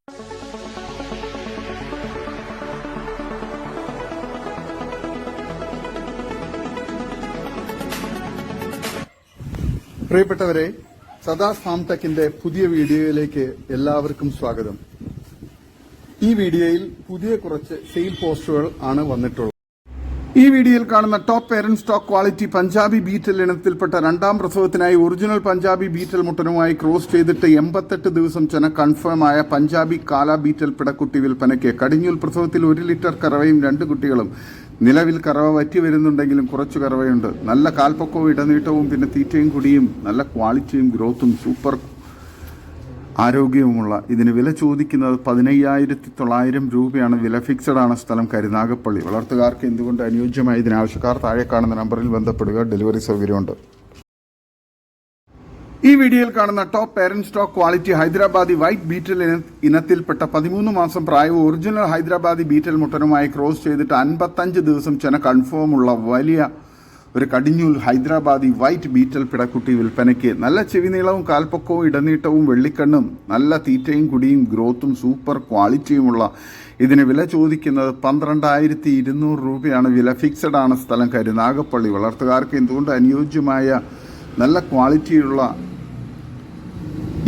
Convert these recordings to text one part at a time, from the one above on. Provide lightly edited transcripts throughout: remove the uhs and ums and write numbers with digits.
പ്രിയപ്പെട്ടവരെ, സദാസ് ഫാം ടെക്കിന്റെ പുതിയ വീഡിയോയിലേക്ക് എല്ലാവർക്കും സ്വാഗതം. ഈ വീഡിയോയിൽ പുതിയ കുറച്ച് സെയിൽ പോസ്റ്റുകൾ ആണ് വന്നിട്ടുള്ളത്. ഈ വീഡിയോയിൽ കാണുന്ന top parent stock quality Punjabi Beetal ഇനത്തിൽപ്പെട്ട രണ്ടാം പ്രസവത്തിനായി ഒറിജിനൽ പഞ്ചാബി ബീറ്റൽ മുട്ടനുമായി ക്രോസ് ചെയ്തിട്ട് 88 ദിവസം ചെന കൺഫേം ആയ പഞ്ചാബി കാല ബീറ്റൽ പിടക്കുട്ടി വിൽപ്പനയ്ക്ക്. കടിഞ്ഞൂൽ പ്രസവത്തിൽ 1 ലിറ്റർ കറവയും 2 കുട്ടികളും. നിലവിൽ കറവ വറ്റി വരുന്നുണ്ടെങ്കിലും കുറച്ചു കറവയുണ്ട്. നല്ല കാൽപ്പൊക്കവും ഇടനീട്ടവും പിന്നെ തീറ്റയും കുടിയും നല്ല ക്വാളിറ്റിയും ഗ്രോത്തും സൂപ്പർ ആരോഗ്യവുമുള്ള ഇതിന് വില ചോദിക്കുന്നത് 15,900 രൂപയാണ്. വില ഫിക്സഡ് ആണ്. സ്ഥലം കരുനാഗപ്പള്ളി. വളർത്തുകാർക്ക് എന്തുകൊണ്ട് അനുയോജ്യമായി ഇതിനാവശ്യക്കാർ താഴെ കാണുന്ന നമ്പറിൽ ബന്ധപ്പെടുക. ഡെലിവറി സൗകര്യമുണ്ട്. ഈ വീഡിയോയിൽ കാണുന്ന top parent stock quality Hyderabadi white Beetal ഇനത്തിൽപ്പെട്ട 13 മാസം പ്രായവും ഒറിജിനൽ ഹൈദരാബാദി ബീറ്റൽ മുട്ടനുമായി ക്രോസ് ചെയ്തിട്ട് 55 ദിവസം ചെന കൺഫേം ഉള്ള വലിയ ഒരു കടിഞ്ഞൂൽ ഹൈദരാബാദി വൈറ്റ് ബീറ്റൽ പിടക്കുട്ടി വിൽപ്പനയ്ക്ക്. നല്ല ചെവിനീളവും കാൽപ്പൊക്കവും ഇടനീട്ടവും വെള്ളിക്കണ്ണും നല്ല തീറ്റയും കുടിയും ഗ്രോത്തും സൂപ്പർ ക്വാളിറ്റിയുമുള്ള ഇതിന് വില ചോദിക്കുന്നത് 12,200 രൂപയാണ്. വില ഫിക്സഡ് ആണ്. സ്ഥലം കരുനാഗപ്പള്ളി. വളർത്തുകാർക്ക് എന്തുകൊണ്ട് അനുയോജ്യമായ നല്ല ക്വാളിറ്റിയുള്ള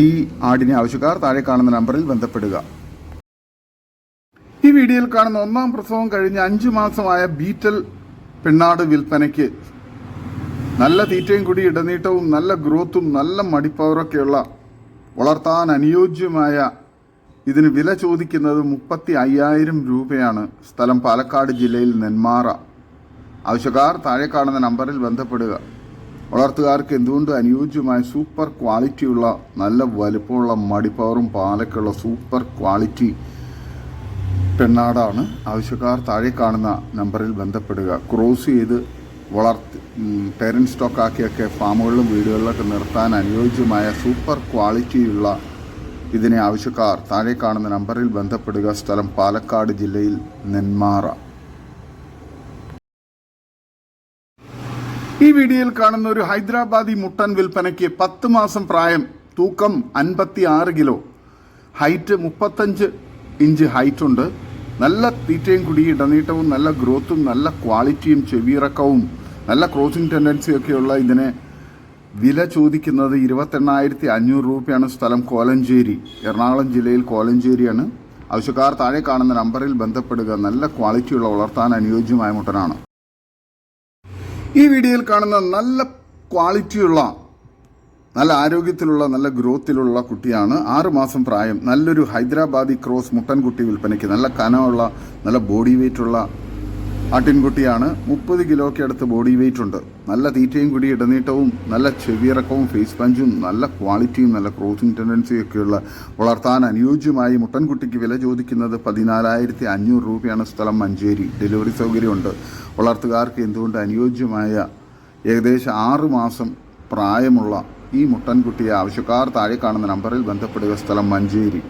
ഈ ആടിനെ ആവശ്യക്കാർ താഴെ കാണുന്ന നമ്പറിൽ ബന്ധപ്പെടുക. ഈ വീഡിയോയിൽ കാണുന്ന 1ാം പ്രസവം കഴിഞ്ഞ് 5 മാസമായ ബീറ്റൽ പെണ്ണാട് വിൽപ്പനയ്ക്ക്. നല്ല തീറ്റയും കൂടി ഇടനീട്ടവും നല്ല ഗ്രോത്തും നല്ല മടിപ്പവറൊക്കെയുള്ള വളർത്താൻ അനുയോജ്യമായ ഇതിന് വില ചോദിക്കുന്നത് 35,000 രൂപയാണ്. സ്ഥലം പാലക്കാട് ജില്ലയിൽ നെന്മാറ. ആവശ്യക്കാർ താഴെ കാണുന്ന നമ്പറിൽ ബന്ധപ്പെടുക. വളർത്തുകാർക്ക് എന്തുകൊണ്ട് അനുയോജ്യമായ സൂപ്പർ ക്വാളിറ്റിയുള്ള നല്ല വലുപ്പമുള്ള മടിപ്പവറും പാലൊക്കെയുള്ള സൂപ്പർ ക്വാളിറ്റി പെണ്ണാടാണ്. ആവശ്യക്കാർ താഴെ കാണുന്ന നമ്പറിൽ ബന്ധപ്പെടുക. ക്രോസ് ചെയ്ത് പേരന്റ് സ്റ്റോക്ക് ആക്കിയൊക്കെ ഫാമുകളിലും വീടുകളിലൊക്കെ നിർത്താൻ അനുയോജ്യമായ സൂപ്പർ ക്വാളിറ്റിയുള്ള ഇതിനെ ആവശ്യക്കാർ താഴെ കാണുന്ന നമ്പറിൽ ബന്ധപ്പെടുക. സ്ഥലം പാലക്കാട് ജില്ലയിൽ നെന്മാറ. ഈ വീഡിയോയിൽ കാണുന്ന ഒരു ഹൈദരാബാദി മുട്ടൻ വിൽപ്പനയ്ക്ക്. 10 മാസം പ്രായം, തൂക്കം 56 കിലോ, ഹൈറ്റ് 35 ഇഞ്ച് ഹൈറ്റ് ഉണ്ട്. നല്ല തീറ്റയും കുടി ഇടനീട്ടവും നല്ല ഗ്രോത്തും നല്ല ക്വാളിറ്റിയും ചെവിയിറക്കവും നല്ല ക്രോസിംഗ് ടെൻഡൻസിയൊക്കെയുള്ള ഇതിനെ വില ചോദിക്കുന്നത് 28,500 രൂപയാണ്. സ്ഥലം കോലഞ്ചേരി, എറണാകുളം ജില്ലയിൽ കോലഞ്ചേരിയാണ്. ആവശ്യക്കാർ താഴെ കാണുന്ന നമ്പറിൽ ബന്ധപ്പെടുക. നല്ല ക്വാളിറ്റിയുള്ള വളർത്താൻ അനുയോജ്യമായ മുട്ടനാണ്. ഈ വീഡിയോയിൽ കാണുന്ന നല്ല ക്വാളിറ്റിയുള്ള നല്ല ആരോഗ്യത്തിലുള്ള നല്ല ഗ്രോത്തിലുള്ള കുട്ടിയാണ്. 6 മാസം പ്രായം, നല്ലൊരു ഹൈദരാബാദി ക്രോസ് മുട്ടൻകുട്ടി വിൽപ്പനയ്ക്ക്. നല്ല കനമുള്ള നല്ല ബോഡി വെയ്റ്റുള്ള ആട്ടിൻകുട്ടിയാണ്. 30 കിലോയ്ക്ക് അടുത്ത് ബോഡി വെയ്റ്റ് ഉണ്ട്. നല്ല തീറ്റയും കൂടി ഇടനീട്ടവും നല്ല ചെവിയിറക്കവും ഫേസ് പഞ്ചും നല്ല ക്വാളിറ്റിയും നല്ല ക്രോസിംഗ് ടെൻഡൻസിയൊക്കെയുള്ള വളർത്താൻ അനുയോജ്യമായി മുട്ടൻകുട്ടിക്ക് വില ചോദിക്കുന്നത് 14,500 രൂപയാണ്. സ്ഥലം മഞ്ചേരി. ഡെലിവറി സൗകര്യമുണ്ട്. വളർത്തുകാർക്ക് എന്തുകൊണ്ട് അനുയോജ്യമായ ഏകദേശം 6 മാസം പ്രായമുള്ള ഈ മുട്ടൻകുട്ടിയെ ആവശ്യക്കാർ താഴെ കാണുന്ന നമ്പറിൽ ബന്ധപ്പെടുക. സ്ഥലം മഞ്ചേരി.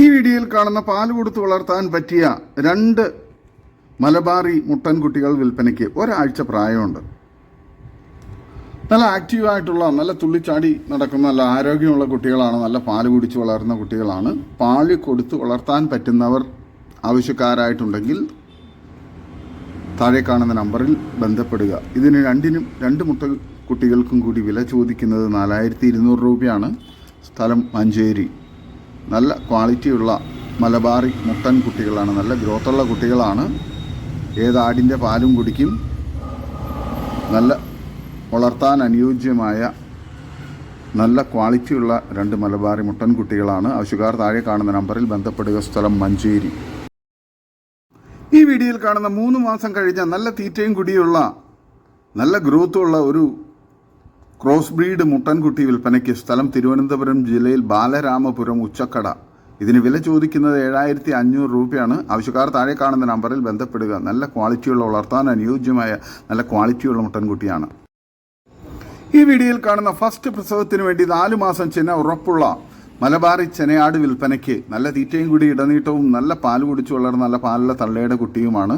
ഈ വീഡിയോയിൽ കാണുന്ന പാല് കൊടുത്ത് വളർത്താൻ പറ്റിയ 2 മലബാറി മുട്ടൻകുട്ടികൾ വിൽപ്പനയ്ക്ക്. 1 ആഴ്ച പ്രായമുണ്ട്. നല്ല ആക്റ്റീവായിട്ടുള്ള നല്ല തുള്ളിച്ചാടി നടക്കുന്ന നല്ല ആരോഗ്യമുള്ള കുട്ടികളാണ്. നല്ല പാല് കുടിച്ച് വളർന്ന കുട്ടികളാണ്. പാല് കൊടുത്ത് വളർത്താൻ പറ്റുന്നവർ ആവശ്യക്കാരായിട്ടുണ്ടെങ്കിൽ താഴെ കാണുന്ന നമ്പറിൽ ബന്ധപ്പെടുക. ഇതിന് 2 മുട്ട കുട്ടികൾക്കും കൂടി വില ചോദിക്കുന്നത് 4,200 രൂപയാണ്. സ്ഥലം മഞ്ചേരി. നല്ല ക്വാളിറ്റിയുള്ള മലബാറി മുട്ടൻ കുട്ടികളാണ്. നല്ല ഗ്രോത്തുള്ള കുട്ടികളാണ്. ഏതാടിൻ്റെ പാലും കുടിക്കും. നല്ല വളർത്താൻ അനുയോജ്യമായ നല്ല ക്വാളിറ്റിയുള്ള 2 മലബാറി മുട്ടൻ കുട്ടികളാണ്. ആവശ്യക്കാർ താഴെ കാണുന്ന നമ്പറിൽ ബന്ധപ്പെടുക. സ്ഥലം മഞ്ചേരി. ഈ വീഡിയോയിൽ കാണുന്ന 3 മാസം കഴിഞ്ഞ നല്ല തീറ്റയും കുടിയുള്ള നല്ല ഗ്രോത്തുള്ള ഒരു ക്രോസ് ബ്രീഡ് മുട്ടൻകുട്ടി വിൽപ്പനയ്ക്ക്. സ്ഥലം തിരുവനന്തപുരം ജില്ലയിൽ ബാലരാമപുരം ഉച്ചക്കട. ഇതിന് വില ചോദിക്കുന്നത് 7,500 രൂപയാണ്. ആവശ്യക്കാർ താഴെ കാണുന്ന നമ്പറിൽ ബന്ധപ്പെടുക. നല്ല ക്വാളിറ്റിയുള്ള വളർത്താൻ അനുയോജ്യമായ നല്ല ക്വാളിറ്റിയുള്ള മുട്ടൻകുട്ടിയാണ്. ഈ വീഡിയോയിൽ കാണുന്ന ഫസ്റ്റ് പ്രസവത്തിന് വേണ്ടി 4 മാസം ചെന ഉറപ്പുള്ള മലബാറി ചെനയാട് വിൽപ്പനയ്ക്ക്. നല്ല തീറ്റയും കൂടി ഇടനീട്ടവും നല്ല പാൽ കുടിച്ചു വളർന്ന നല്ല പാലുള്ള തള്ളയുടെ കുട്ടിയുമാണ്.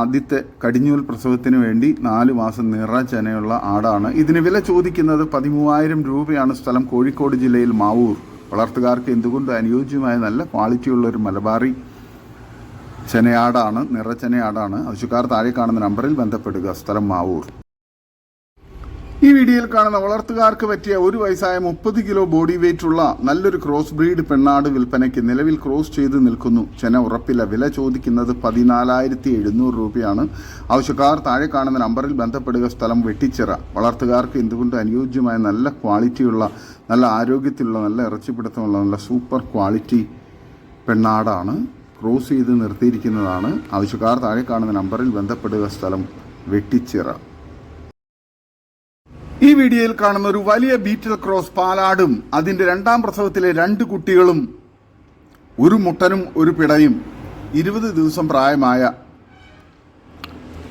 ആദ്യത്തെ കടിഞ്ഞൂൽ പ്രസവത്തിന് വേണ്ടി 4 മാസം നിറച്ചനയുള്ള ആടാണ്. ഇതിന് വില ചോദിക്കുന്നത് 13,000 രൂപയാണ്. സ്ഥലം കോഴിക്കോട് ജില്ലയിൽ മാവൂർ. വളർത്തുകാർക്ക് എന്തുകൊണ്ട് അനുയോജ്യമായ നല്ല ക്വാളിറ്റിയുള്ള ഒരു മലബാറി ചെനയാടാണ്, നിറച്ചെനയാടാണ്. ആവശ്യക്കാർ താഴെ കാണുന്ന നമ്പറിൽ ബന്ധപ്പെടുക. സ്ഥലം മാവൂർ. ഈ വീഡിയോയിൽ കാണുന്ന വളർത്തുകാർക്ക് പറ്റിയ 1 വയസ്സായ 30 കിലോ ബോഡി വെയിറ്റ് ഉള്ള നല്ലൊരു ക്രോസ് ബ്രീഡ് പെണ്ണാട് വിൽപ്പനയ്ക്ക്. നിലവിൽ ക്രോസ് ചെയ്ത് നിൽക്കുന്നു. ചെന ഉറപ്പില്ല. വില ചോദിക്കുന്നത് 14,700 രൂപയാണ്. ആവശ്യക്കാർ താഴെ കാണുന്ന നമ്പറിൽ ബന്ധപ്പെടുക. സ്ഥലം വെട്ടിച്ചിറ. വളർത്തുകാർക്ക് എന്തുകൊണ്ട് അനുയോജ്യമായ നല്ല ക്വാളിറ്റിയുള്ള, നല്ല ആരോഗ്യത്തിലുള്ള, നല്ല ഇറച്ചിപ്പിടുത്തമുള്ള നല്ല സൂപ്പർ ക്വാളിറ്റി പെണ്ണാടാണ്. ക്രോസ് ചെയ്ത് നിർത്തിയിരിക്കുന്നതാണ്. ആവശ്യക്കാർ താഴെ കാണുന്ന നമ്പറിൽ ബന്ധപ്പെടുക. സ്ഥലം വെട്ടിച്ചിറ. ഈ വീഡിയോയിൽ കാണുന്ന ഒരു വലിയ ബീറ്റൽ ക്രോസ് പാലാടും അതിന്റെ 2ാം പ്രസവത്തിലെ 2 കുട്ടികളും, ഒരു മുട്ടനും ഒരു പിടയും 20 ദിവസം പ്രായമായ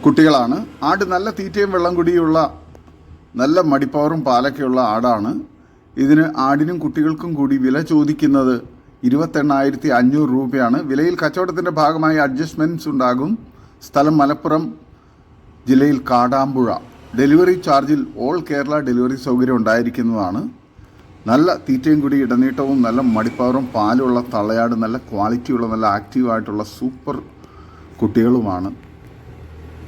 കുട്ടികളാണ്. ആട് നല്ല തീറ്റയും വെള്ളം കുടിയുള്ള നല്ല മടിപ്പവറും പാലൊക്കെയുള്ള ആടാണ്. ഇതിന് ആടിനും കുട്ടികൾക്കും കൂടി വില ചോദിക്കുന്നത് 28,500 രൂപയാണ്. വിലയിൽ കച്ചവടത്തിന്റെ ഭാഗമായി അഡ്ജസ്റ്റ്മെന്റ്സ് ഉണ്ടാകും. സ്ഥലം മലപ്പുറം ജില്ലയിൽ കാടാമ്പുഴ. ഡെലിവറി ചാർജിൽ ഓൾ കേരള ഡെലിവറി സൗകര്യം ഉണ്ടായിരിക്കുന്നതാണ്. നല്ല തീറ്റയും കൂടി ഇടനീട്ടവും നല്ല മടിപ്പവറും പാലുള്ള തള്ളയാട്, നല്ല ക്വാളിറ്റിയുള്ള നല്ല ആക്റ്റീവായിട്ടുള്ള സൂപ്പർ കുട്ടികളുമാണ്.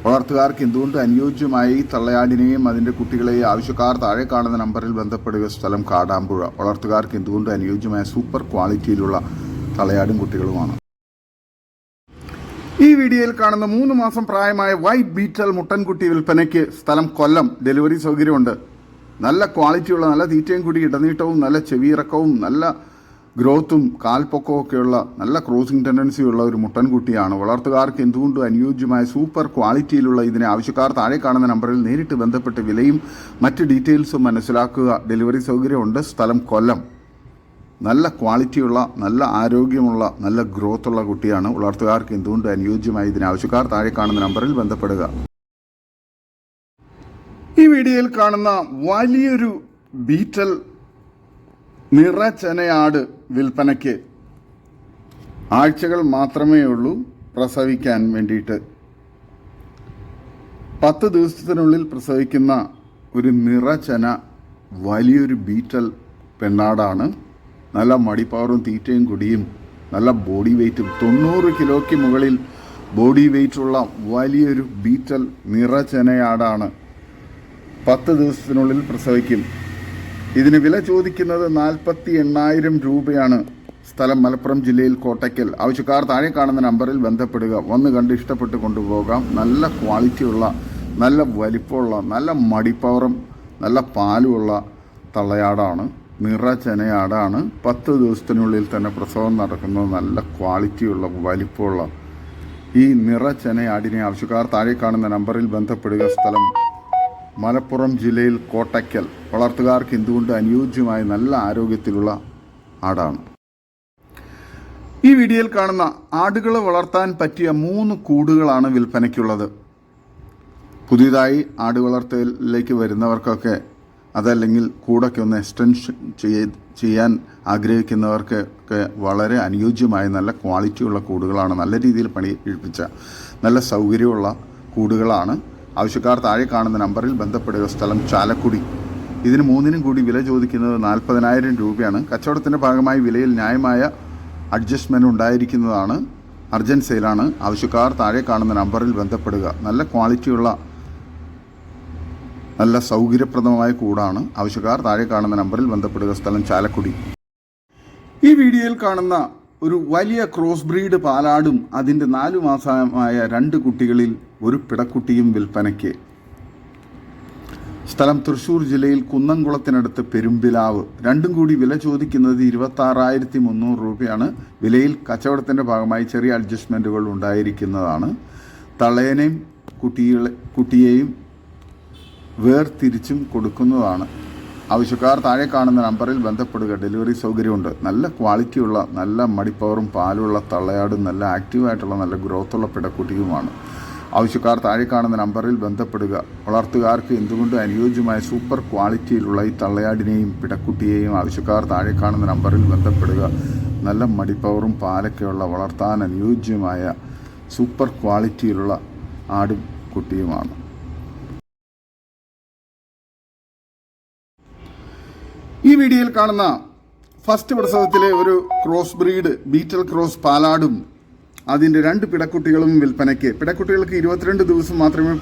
വളർത്തുകാർക്ക് എന്തുകൊണ്ട് അനുയോജ്യമായ ഈ തള്ളയാടിനെയും അതിൻ്റെ കുട്ടികളെയും ആവശ്യക്കാർ താഴെ കാണുന്ന നമ്പറിൽ ബന്ധപ്പെടുക. സ്ഥലം കാടാമ്പുഴ. വളർത്തുകാർക്ക് എന്തുകൊണ്ട് അനുയോജ്യമായ സൂപ്പർ ക്വാളിറ്റിയിലുള്ള തള്ളയാടും കുട്ടികളുമാണ്. ഈ വീഡിയോയിൽ കാണുന്ന 3 മാസം പ്രായമായ വൈറ്റ് ബീറ്റൽ മുട്ടൻകുട്ടി വിൽപ്പനയ്ക്ക്. സ്ഥലം കൊല്ലം. ഡെലിവറി സൗകര്യമുണ്ട്. നല്ല ക്വാളിറ്റിയുള്ള, നല്ല തീറ്റയും കൂടി ഇടനീട്ടവും നല്ല ചെവിയിറക്കവും നല്ല ഗ്രോത്തും കാൽപ്പൊക്കവും ഒക്കെയുള്ള നല്ല ക്രോസിംഗ് ടെൻഡൻസിയുള്ള ഒരു മുട്ടൻകുട്ടിയാണ്. വളർത്തുകാർക്ക് എന്തുകൊണ്ടും അനുയോജ്യമായ സൂപ്പർ ക്വാളിറ്റിയിലുള്ള ഇതിനെ ആവശ്യക്കാർ താഴെ കാണുന്ന നമ്പറിൽ നേരിട്ട് ബന്ധപ്പെട്ട് വിലയും മറ്റ് ഡീറ്റെയിൽസും മനസ്സിലാക്കുക. ഡെലിവറി സൗകര്യമുണ്ട്. സ്ഥലം കൊല്ലം. നല്ല ക്വാളിറ്റിയുള്ള, നല്ല ആരോഗ്യമുള്ള, നല്ല ഗ്രോത്തുള്ള കുട്ടിയാണ്. വളർത്തുകാർക്ക് എന്തുകൊണ്ട് അനുയോജ്യമായി ഇതിന് ആവശ്യക്കാർ താഴെ കാണുന്ന നമ്പറിൽ ബന്ധപ്പെടുക. ഈ വീഡിയോയിൽ കാണുന്ന വലിയൊരു ബീറ്റൽ നിറച്ചെനയാട് വിൽപ്പനയ്ക്ക്. ആഴ്ചകൾ മാത്രമേ ഉള്ളൂ പ്രസവിക്കാൻ വേണ്ടിയിട്ട്. 10 ദിവസത്തിനുള്ളിൽ പ്രസവിക്കുന്ന ഒരു നിറച്ചെന വലിയൊരു ബീറ്റൽ പെണ്ണാടാണ്. നല്ല മടിപ്പവറും തീറ്റയും കുടിയും നല്ല ബോഡി വെയ്റ്റും 90 കിലോയ്ക്ക് മുകളിൽ ബോഡി വെയ്റ്റുള്ള വലിയൊരു ബീറ്റൽ നിറച്ചെനയാടാണ്. 10 ദിവസത്തിനുള്ളിൽ പ്രസവിക്കും. ഇതിന് വില ചോദിക്കുന്നത് 48,000 രൂപയാണ്. സ്ഥലം മലപ്പുറം ജില്ലയിൽ കോട്ടയ്ക്കൽ. ആവശ്യക്കാർ താഴെ കാണുന്ന നമ്പറിൽ ബന്ധപ്പെടുക. വന്ന് കണ്ട് ഇഷ്ടപ്പെട്ട് കൊണ്ടുപോകാം. നല്ല ക്വാളിറ്റിയുള്ള, നല്ല വലിപ്പമുള്ള, നല്ല മടിപ്പവറും നല്ല പാലുമുള്ള തള്ളയാടാണ്. നിറച്ചെനയാടാണ്. 10 ദിവസത്തിനുള്ളിൽ തന്നെ പ്രസവം നടക്കുന്ന നല്ല ക്വാളിറ്റിയുള്ള വലിപ്പമുള്ള ഈ നിറച്ചെനയാടിനെ ആവശ്യക്കാർ താഴെ കാണുന്ന നമ്പറിൽ ബന്ധപ്പെടുക. സ്ഥലം മലപ്പുറം ജില്ലയിൽ കോട്ടയ്ക്കൽ. വളർത്തുകാർക്ക് എന്തുകൊണ്ട് അനുയോജ്യമായ നല്ല ആരോഗ്യത്തിലുള്ള ആടാണ്. ഈ വീഡിയോയിൽ കാണുന്ന ആടുകളെ വളർത്താൻ പറ്റിയ 3 കൂടുകളാണ് വിൽപ്പനയ്ക്കുള്ളത്. പുതിയതായി ആട് വളർത്തലിലേക്ക് വരുന്നവർക്കൊക്കെ, അതല്ലെങ്കിൽ കൂടൊക്കെ ഒന്ന് എക്സ്റ്റൻഷൻ ചെയ്യാൻ ആഗ്രഹിക്കുന്നവർക്കൊക്കെ വളരെ അനുയോജ്യമായ നല്ല ക്വാളിറ്റിയുള്ള കൂടുകളാണ്. നല്ല രീതിയിൽ പണി കഴിപ്പിച്ച നല്ല സൗകര്യമുള്ള കൂടുകളാണ്. ആവശ്യക്കാർ താഴെ കാണുന്ന നമ്പറിൽ ബന്ധപ്പെടുക. സ്ഥലം ചാലക്കുടി. ഇതിന് 3നും കൂടി വില ചോദിക്കുന്നത് 40,000 രൂപയാണ്. കച്ചവടത്തിൻ്റെ ഭാഗമായി വിലയിൽ ന്യായമായ അഡ്ജസ്റ്റ്മെൻറ്റ് ഉണ്ടായിരിക്കുന്നതാണ്. അർജൻറ്റ് സെയിലാണ്. ആവശ്യക്കാർ താഴെ കാണുന്ന നമ്പറിൽ ബന്ധപ്പെടുക. നല്ല ക്വാളിറ്റിയുള്ള, നല്ല സൗകര്യപ്രദമായ കൂടാണ്. ആവശ്യക്കാർ താഴെ കാണുന്ന നമ്പറിൽ ബന്ധപ്പെടുക. സ്ഥലം ചാലക്കുടി. ഈ വീഡിയോയിൽ കാണുന്ന ഒരു വലിയ ക്രോസ് ബ്രീഡ് പാലാടും അതിൻ്റെ 4 മാസമായ 2 കുട്ടികളിൽ ഒരു പിടക്കുട്ടിയും വിൽപ്പനയ്ക്ക്. സ്ഥലം തൃശ്ശൂർ ജില്ലയിൽ കുന്നംകുളത്തിനടുത്ത് പെരുമ്പിലാവ്. 2ഉം കൂടി വില ചോദിക്കുന്നത് 26,300 രൂപയാണ്. വിലയിൽ കച്ചവടത്തിൻ്റെ ഭാഗമായി ചെറിയ അഡ്ജസ്റ്റ്മെൻറ്റുകൾ ഉണ്ടായിരിക്കുന്നതാണ്. തള്ളേനെയും കുട്ടിയെയും വേർതിരിച്ചും കൊടുക്കുന്നതാണ്. ആവശ്യക്കാർ താഴെ കാണുന്ന നമ്പറിൽ ബന്ധപ്പെടുക. ഡെലിവറി സൗകര്യമുണ്ട്. നല്ല ക്വാളിറ്റിയുള്ള, നല്ല മടിപ്പവറും പാലുള്ള തള്ളയാടും നല്ല ആക്റ്റീവായിട്ടുള്ള നല്ല ഗ്രോത്തുള്ള പിടക്കുട്ടിയുമാണ്. ആവശ്യക്കാർ താഴെ കാണുന്ന നമ്പറിൽ ബന്ധപ്പെടുക. വളർത്തുകാർക്ക് എന്തുകൊണ്ട് അനുയോജ്യമായ സൂപ്പർ ക്വാളിറ്റിയിലുള്ള ഈ തള്ളയാടിനെയും പിടക്കുട്ടിയെയും ആവശ്യക്കാർ താഴെ കാണുന്ന നമ്പറിൽ ബന്ധപ്പെടുക. നല്ല മടിപ്പവറും പാലൊക്കെയുള്ള വളർത്താൻ അനുയോജ്യമായ സൂപ്പർ ക്വാളിറ്റിയിലുള്ള ആടും കുട്ടിയുമാണ്. ഈ വീഡിയോയിൽ കാണുന്ന ഫസ്റ്റ് പ്രസവത്തിലെ ഒരു ക്രോസ് ബ്രീഡ് ബീറ്റൽ ക്രോസ് പാലാടും അതിൻ്റെ 2 പിടക്കുട്ടികളും വിൽപ്പനയ്ക്ക്. പിടക്കുട്ടികൾക്ക് 22 ദിവസം മാത്രമേ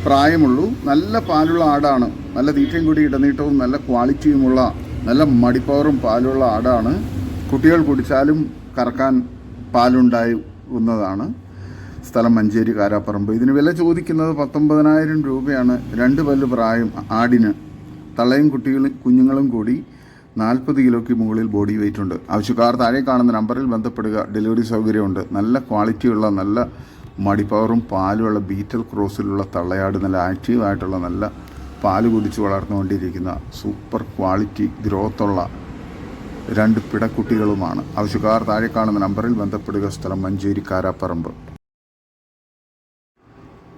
പ്രായമുള്ളൂ. നല്ല പാലുള്ള ആടാണ്. നല്ല തീറ്റയും കൂടി ഇടനീട്ടവും നല്ല ക്വാളിറ്റിയുമുള്ള നല്ല മടിപ്പവറും പാലുള്ള ആടാണ്. കുട്ടികൾ കുടിച്ചാലും കറക്കാൻ പാലുണ്ടാവുന്നതാണ്. സ്ഥലം മഞ്ചേരി കാരാപ്പറമ്പ്. ഇതിന് വില ചോദിക്കുന്നത് 19,000 രൂപയാണ്. 2 പല്ല് പ്രായം ആടിന്. തള്ളയും കുഞ്ഞുങ്ങളും കൂടി 40 കിലോയ്ക്ക് മുകളിൽ ബോഡി വെയിറ്റ് ഉണ്ട്. ആവശ്യക്കാർ താഴെ കാണുന്ന നമ്പറിൽ ബന്ധപ്പെടുക. ഡെലിവറി സൗകര്യമുണ്ട്. നല്ല ക്വാളിറ്റിയുള്ള നല്ല മടിപ്പവറും പാലുമുള്ള ബീറ്റൽ ക്രോസിലുള്ള തള്ളയാട്, നല്ല ആക്റ്റീവായിട്ടുള്ള നല്ല പാല് കുടിച്ച് വളർന്നുകൊണ്ടിരിക്കുന്ന സൂപ്പർ ക്വാളിറ്റി ഗ്രോത്തുള്ള 2 പിടക്കുട്ടികളുമാണ്. ആവശ്യക്കാർ താഴെ കാണുന്ന നമ്പറിൽ ബന്ധപ്പെടുക. സ്ഥലം മഞ്ചേരി കാരാപ്പറമ്പ്.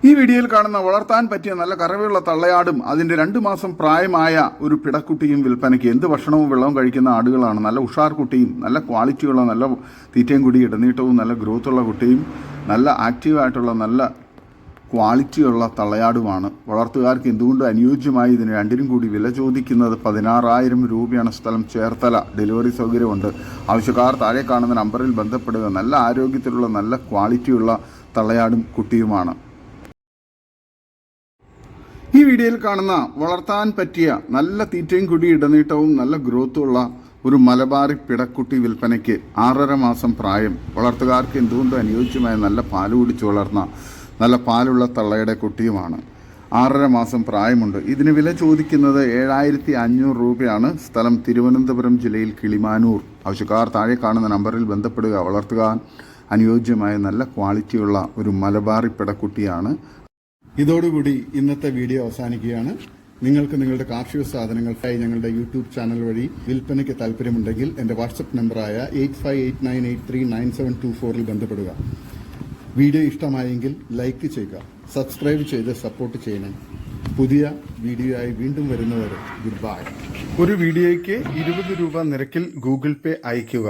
ഈ വീഡിയോയിൽ കാണുന്ന വളർത്താൻ പറ്റിയ നല്ല കറവയുള്ള തള്ളയാടും അതിൻ്റെ 2 മാസം പ്രായമായ ഒരു പിടക്കുട്ടിയും വിൽപ്പനയ്ക്ക്. എന്ത് ഭക്ഷണവും വെള്ളവും കഴിക്കുന്ന ആടുകളാണ്. നല്ല ഉഷാർ കുട്ടിയും നല്ല ക്വാളിറ്റിയുള്ള നല്ല തീറ്റയും കൂടി ഇടനീട്ടവും നല്ല ഗ്രോത്തുള്ള കുട്ടിയും നല്ല ആക്റ്റീവായിട്ടുള്ള നല്ല ക്വാളിറ്റിയുള്ള തള്ളയാടുമാണ്. വളർത്തുകാർക്ക് എന്തുകൊണ്ട് അനുയോജ്യമായി ഇതിന് 2നും കൂടി വില ചോദിക്കുന്നത് 16,000 രൂപയാണ്. സ്ഥലം ചേർത്തല. ഡെലിവറി സൗകര്യമുണ്ട്. ആവശ്യക്കാർ താഴെ കാണുന്ന നമ്പറിൽ ബന്ധപ്പെടുക. നല്ല ആരോഗ്യത്തിലുള്ള നല്ല ക്വാളിറ്റിയുള്ള തള്ളയാടും കുട്ടിയുമാണ്. ഈ വീഡിയോയിൽ കാണുന്ന വളർത്താൻ പറ്റിയ നല്ല തീറ്റയും കൂടി ഇടനീട്ടവും നല്ല ഗ്രോത്തുള്ള ഒരു മലബാറി പിടക്കുട്ടി വിൽപ്പനയ്ക്ക്. 6.5 മാസം പ്രായം. വളർത്തുകാർക്ക് എന്തുകൊണ്ട് അനുയോജ്യമായ നല്ല പാല് കുടിച്ച് വളർന്ന നല്ല പാലുള്ള തള്ളയുടെ കുട്ടിയുമാണ്. 6.5 മാസം പ്രായമുണ്ട്. ഇതിന് വില ചോദിക്കുന്നത് 7,500 രൂപയാണ്. സ്ഥലം തിരുവനന്തപുരം ജില്ലയിൽ കിളിമാനൂർ. ആവശ്യക്കാർ താഴെ കാണുന്ന നമ്പറിൽ ബന്ധപ്പെടുക. വളർത്തുകാർ അനുയോജ്യമായ നല്ല ക്വാളിറ്റിയുള്ള ഒരു മലബാറി പിടക്കുട്ടിയാണ്. ഇതോടുകൂടി ഇന്നത്തെ വീഡിയോ അവസാനിക്കുകയാണ്. നിങ്ങൾക്ക് നിങ്ങളുടെ കാർഷിക സാധനങ്ങൾക്കായി ഞങ്ങളുടെ യൂട്യൂബ് ചാനൽ വഴി വിൽപ്പനയ്ക്ക് താല്പര്യമുണ്ടെങ്കിൽ എൻ്റെ വാട്സപ്പ് നമ്പറായ 8589839724 ബന്ധപ്പെടുക. വീഡിയോ ഇഷ്ടമായെങ്കിൽ ലൈക്ക് ചെയ്യുക, സബ്സ്ക്രൈബ് ചെയ്ത് സപ്പോർട്ട് ചെയ്യണേ. പുതിയ വീഡിയോയായി വീണ്ടും വരുന്നവരെ ഗുഡ് ബൈ. ഒരു വീഡിയോയ്ക്ക് 20 രൂപ നിരക്കിൽ ഗൂഗിൾ പേ അയയ്ക്കുക.